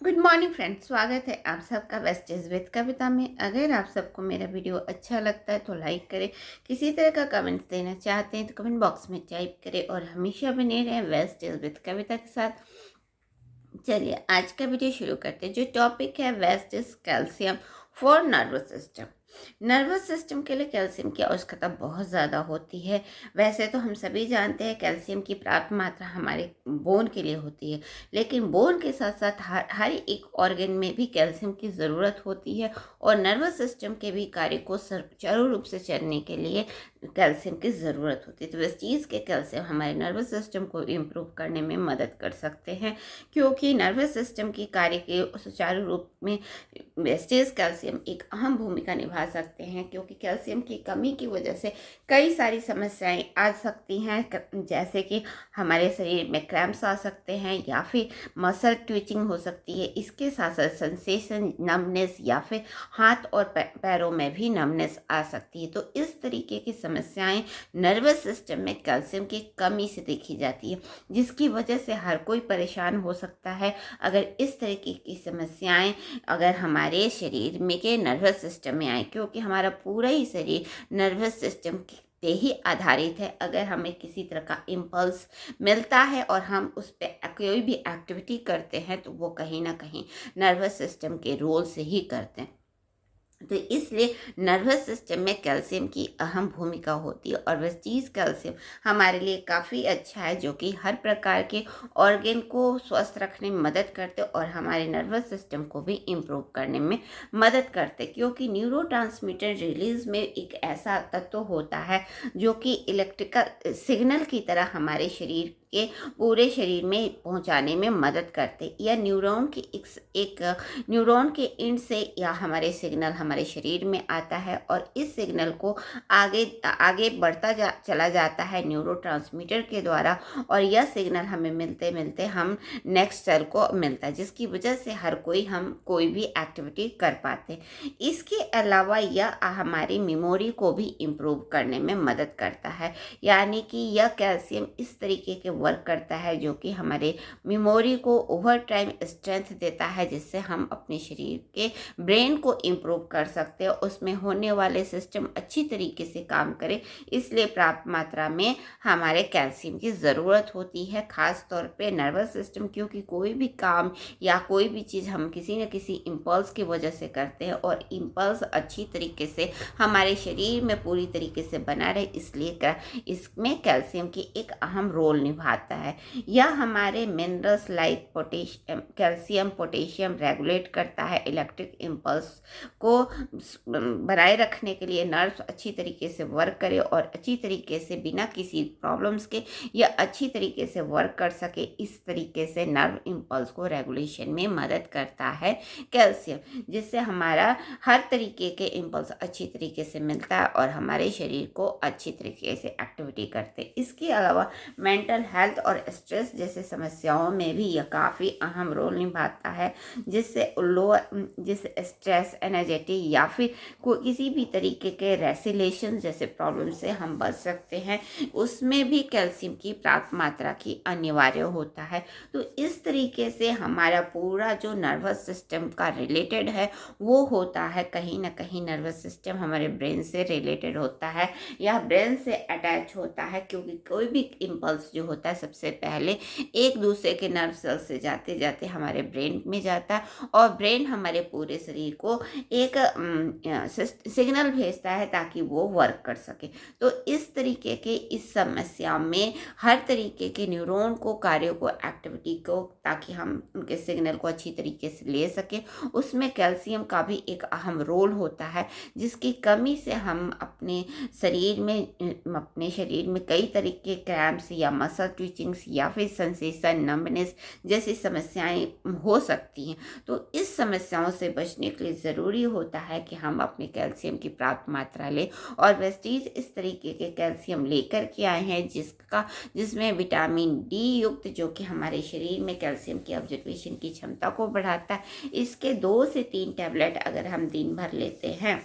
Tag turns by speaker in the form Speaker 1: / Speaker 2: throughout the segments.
Speaker 1: Good morning friends, स्वागत है आप सबका वेस्टेज विद कविता में। अगर आप सबको मेरा वीडियो अच्छा लगता है तो लाइक करें। किसी तरह का कमेंट्स देना चाहते हैं तो कमेंट बॉक्स में टाइप करें और हमेशा बने रहें वेस्टेज विद कविता के साथ। चलिए आज का वीडियो शुरू करते हैं। जो टॉपिक है wastage calcium for nervous system. Nervous system के लिए कैल्शियम की आवश्यकता बहुत ज़्यादा होती है। वैसे तो हम सभी जानते हैं कैल्शियम की पर्याप्त मात्रा हमारे बोन के लिए होती है, लेकिन बोन के साथ साथ हर एक ऑर्गन में भी कैल्शियम की ज़रूरत होती है और नर्वस सिस्टम के भी कार्य को सुचारू रूप से चलने के लिए कैल्शियम की ज़रूरत होती है। तो इस चीज़ के कैल्शियम हमारे नर्वस सिस्टम को इम्प्रूव करने में मदद कर सकते हैं, क्योंकि नर्वस सिस्टम की कार्य के सुचारू रूप में वेस्टेज कैल्शियम एक अहम भूमिका निभा सकते हैं। क्योंकि कैल्शियम की कमी की वजह से कई सारी समस्याएं आ सकती हैं, जैसे कि हमारे शरीर में क्रैम्प्स आ सकते हैं या फिर मसल ट्विचिंग हो सकती है। इसके साथ साथ सेंसेशन नमनेस या फिर हाथ और पैरों में भी नमनेस आ सकती है। तो इस तरीके की समस्याएं नर्वस सिस्टम में कैल्शियम की कमी से देखी जाती है, जिसकी वजह से हर कोई परेशान हो सकता है अगर इस तरीके की समस्याएं अगर हमारे शरीर में के नर्वस सिस्टम में आए, क्योंकि हमारा पूरा ही शरीर नर्वस सिस्टम पे ही आधारित है। अगर हमें किसी तरह का इम्पल्स मिलता है और हम उस पर कोई भी एक्टिविटी करते हैं तो वो कहीं ना कहीं नर्वस सिस्टम के रोल से ही करते हैं। तो इसलिए नर्वस सिस्टम में कैल्शियम की अहम भूमिका होती है और वेस्टीज कैल्शियम हमारे लिए काफ़ी अच्छा है, जो कि हर प्रकार के ऑर्गन को स्वस्थ रखने में मदद करते और हमारे नर्वस सिस्टम को भी इम्प्रूव करने में मदद करते। क्योंकि न्यूरोट्रांसमीटर रिलीज में एक ऐसा तत्व होता है जो कि इलेक्ट्रिकल सिग्नल की तरह हमारे शरीर के पूरे शरीर में पहुंचाने में मदद करते। या न्यूरॉन की एक न्यूरॉन के एंड से या हमारे सिग्नल हमारे शरीर में आता है और इस सिग्नल को आगे आगे बढ़ता चला जाता है न्यूरोट्रांसमीटर के द्वारा, और यह सिग्नल हमें मिलते मिलते हम नेक्स्ट सेल को मिलता है, जिसकी वजह से हर कोई हम कोई भी एक्टिविटी कर पाते हैं। इसके अलावा यह हमारी मेमोरी को भी इम्प्रूव करने में मदद करता है। यानी कि यह कैल्शियम इस तरीके के वर्क करता है जो कि हमारे मेमोरी को ओवर टाइम स्ट्रेंथ देता है, जिससे हम अपने शरीर के ब्रेन को इम्प्रूव कर सकते हैं, उसमें होने वाले सिस्टम अच्छी तरीके से काम करे। इसलिए पर्याप्त मात्रा में हमारे कैल्शियम की ज़रूरत होती है, खास तौर पे नर्वस सिस्टम, क्योंकि कोई भी काम या कोई भी चीज़ हम किसी न किसी इम्पल्स की वजह से करते हैं और इम्पल्स अच्छी तरीके से हमारे शरीर में पूरी तरीके से बना रहे, इसलिए इसमें कैल्शियम की एक अहम रोल निभाता है। यह हमारे minerals like potassium calcium potassium regulate करता है। इलेक्ट्रिक इम्पल्स को बनाए रखने के लिए नर्व्स अच्छी तरीके से वर्क करे और अच्छी तरीके से बिना किसी प्रॉब्लम्स के यह अच्छी तरीके से वर्क कर सके, इस तरीके से नर्व इम्पल्स को रेगुलेशन में मदद करता है कैल्शियम, जिससे हमारा हर तरीके के इम्पल्स अच्छी तरीके से मिलता है और हमारे शरीर को अच्छी तरीके से एक्टिविटी करते हैं। इसके अलावा मेंटल हेल्थ और स्ट्रेस जैसे समस्याओं में भी यह काफ़ी अहम रोल निभाता है, जिससे स्ट्रेस एनर्जेटी या फिर किसी भी तरीके के रेसिलेशन जैसे प्रॉब्लम से हम बच सकते हैं। उसमें भी कैल्शियम की पर्याप्त मात्रा की अनिवार्य होता है। तो इस तरीके से हमारा पूरा जो नर्वस सिस्टम का रिलेटेड है वो होता है, कहीं ना कहीं नर्वस सिस्टम हमारे ब्रेन से रिलेटेड होता है या ब्रेन से अटैच होता है। क्योंकि कोई भी इम्पल्स जो होता है सबसे पहले एक दूसरे के नर्व सेल से जाते जाते हमारे ब्रेन में जाता है और ब्रेन हमारे पूरे शरीर को एक सिग्नल भेजता है ताकि वो वर्क कर सके। तो इस तरीके के इस समस्या में हर तरीके के न्यूरॉन को कार्यों को एक्टिविटी को ताकि हम उनके सिग्नल को अच्छी तरीके से ले सकें, उसमें कैल्शियम का भी एक अहम रोल होता है, जिसकी कमी से हम अपने शरीर में कई तरीके क्रैम्प्स या मसल ट्विचिंग्स या फिर सेंसेशन नंबनेस जैसी समस्याएं हो सकती हैं। तो इस समस्याओं से बचने के लिए ज़रूरी होता है कि हम अपने कैल्शियम की पर्याप्त मात्रा लें और वेस्टीज इस तरीके के कैल्शियम लेकर के आए हैं जिसमें विटामिन डी युक्त, जो कि हमारे शरीर में कैल्शियम की ऑब्जर्वेशन की क्षमता को बढ़ाता है। इसके 2 से 3 टैबलेट अगर हम दिन भर लेते हैं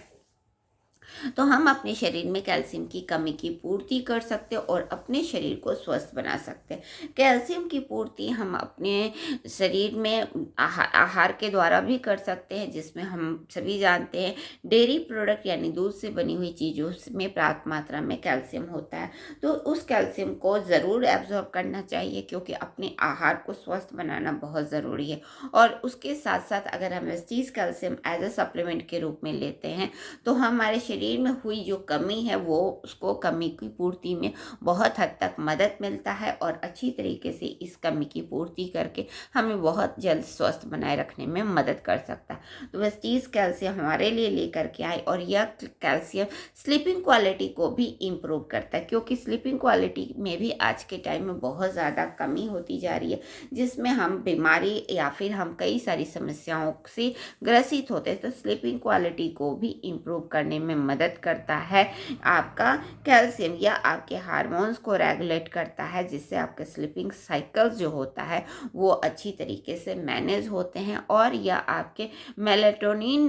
Speaker 1: तो हम अपने शरीर में कैल्शियम की कमी की पूर्ति कर सकते हैं और अपने शरीर को स्वस्थ बना सकते हैं। कैल्शियम की पूर्ति हम अपने शरीर में आहार के द्वारा भी कर सकते हैं, जिसमें हम सभी जानते हैं डेयरी प्रोडक्ट यानी दूध से बनी हुई चीज़ों में पर्याप्त मात्रा में कैल्शियम होता है। तो उस कैल्शियम को ज़रूर एब्जॉर्ब करना चाहिए, क्योंकि अपने आहार को स्वस्थ बनाना बहुत ज़रूरी है। और उसके साथ साथ अगर हम Vestige calcium as a supplement के रूप में लेते हैं तो हमारे शरीर में हुई जो कमी है वो उसको कमी की पूर्ति में बहुत हद तक मदद मिलता है, और अच्छी तरीके से इस कमी की पूर्ति करके हमें बहुत जल्द स्वस्थ बनाए रखने में मदद कर सकता है। तो वेस्टीज कैल्शियम हमारे लिए लेकर के आए, और यह कैल्शियम स्लीपिंग क्वालिटी को भी इम्प्रूव करता है, क्योंकि स्लीपिंग क्वालिटी में भी आज के टाइम में बहुत ज़्यादा कमी होती जा रही है, जिसमें हम बीमारी या फिर हम कई सारी समस्याओं से ग्रसित होते हैं। तो स्लीपिंग क्वालिटी को भी इम्प्रूव करने में मदद करता है आपका कैल्शियम, या आपके हार्मोन्स को रेगुलेट करता है, जिससे आपके स्लीपिंग साइकिल्स जो होता है वो अच्छी तरीके से मैनेज होते हैं, और यह आपके मेलाटोनिन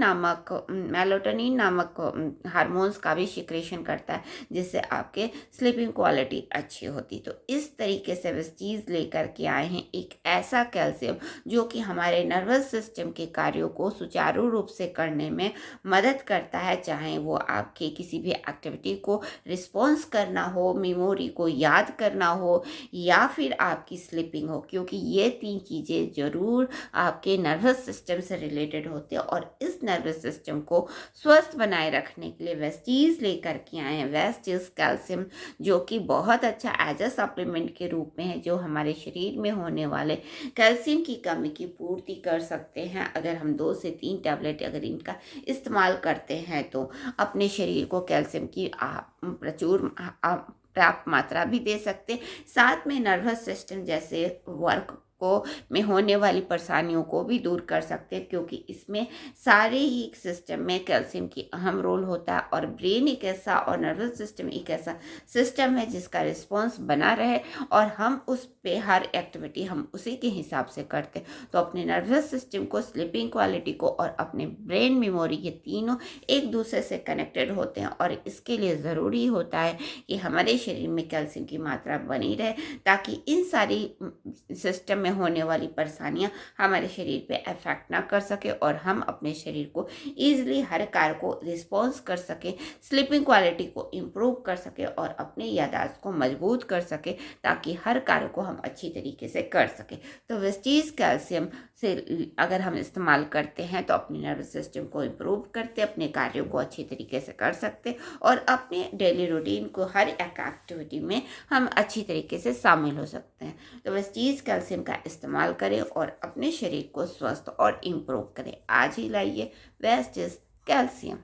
Speaker 1: नामक हार्मोन्स का भी सिक्रेशन करता है, जिससे आपके स्लीपिंग क्वालिटी अच्छी होती। तो इस तरीके से वेस्टीज लेकर के आए हैं एक ऐसा कैल्शियम जो कि हमारे नर्वस सिस्टम के कार्यों को सुचारू रूप से करने में मदद करता है, चाहे वो आपके किसी भी एक्टिविटी को रिस्पॉन्स करना हो, मेमोरी को याद करना हो, या फिर आपकी स्लीपिंग हो, क्योंकि ये 3 चीज़ें ज़रूर आपके नर्वस सिस्टम से रिलेटेड होते हैं। और इस नर्वस सिस्टम को स्वस्थ बनाए रखने के लिए वेस्टीज लेकर के आए हैं वेस्टीज कैल्शियम, जो कि बहुत अच्छा एज अ सप्लीमेंट के रूप में है, जो हमारे शरीर में होने वाले कैल्शियम की कमी की पूर्ति कर सकते हैं। अगर हम 2 से 3 टैबलेट अगर इनका इस्तेमाल करते हैं तो अपने शरीर को कैल्शियम की प्रचुर पर्याप्त मात्रा भी दे सकते, साथ में नर्वस सिस्टम जैसे वर्क को में होने वाली परेशानियों को भी दूर कर सकते हैं, क्योंकि इसमें सारे ही सिस्टम में कैल्शियम की अहम रोल होता है। और ब्रेन एक ऐसा और नर्वस सिस्टम एक ऐसा सिस्टम है जिसका रिस्पॉन्स बना रहे, और हम उस पे हर एक्टिविटी हम उसी के हिसाब से करते हैं। तो अपने नर्वस सिस्टम को, स्लीपिंग क्वालिटी को और अपने ब्रेन मेमोरी, ये तीनों एक दूसरे से कनेक्टेड होते हैं, और इसके लिए ज़रूरी होता है कि हमारे शरीर में कैल्शियम की मात्रा बनी रहे, ताकि इन सारी सिस्टम में होने वाली परेशानियां हमारे शरीर पे अफेक्ट ना कर सके, और हम अपने शरीर को ईजिली हर कार्य को रिस्पॉन्स कर सके, स्लीपिंग क्वालिटी को इम्प्रूव कर सके, और अपने याददाश्त को मजबूत कर सके, ताकि हर कार्य को हम अच्छी तरीके से कर सके। तो वेस्टीज कैल्शियम से अगर हम इस्तेमाल करते हैं तो अपने नर्वस सिस्टम को इम्प्रूव करते, अपने कार्यों को अच्छी तरीके से कर सकते, और अपने डेली रूटीन को हर एक एक्टिविटी में हम अच्छी तरीके से शामिल हो सकते हैं। तो वेस्टीज कैल्शियम का इस्तेमाल करें और अपने शरीर को स्वस्थ और इम्प्रूव करें। आज ही लाइए वेस्टीज कैल्शियम।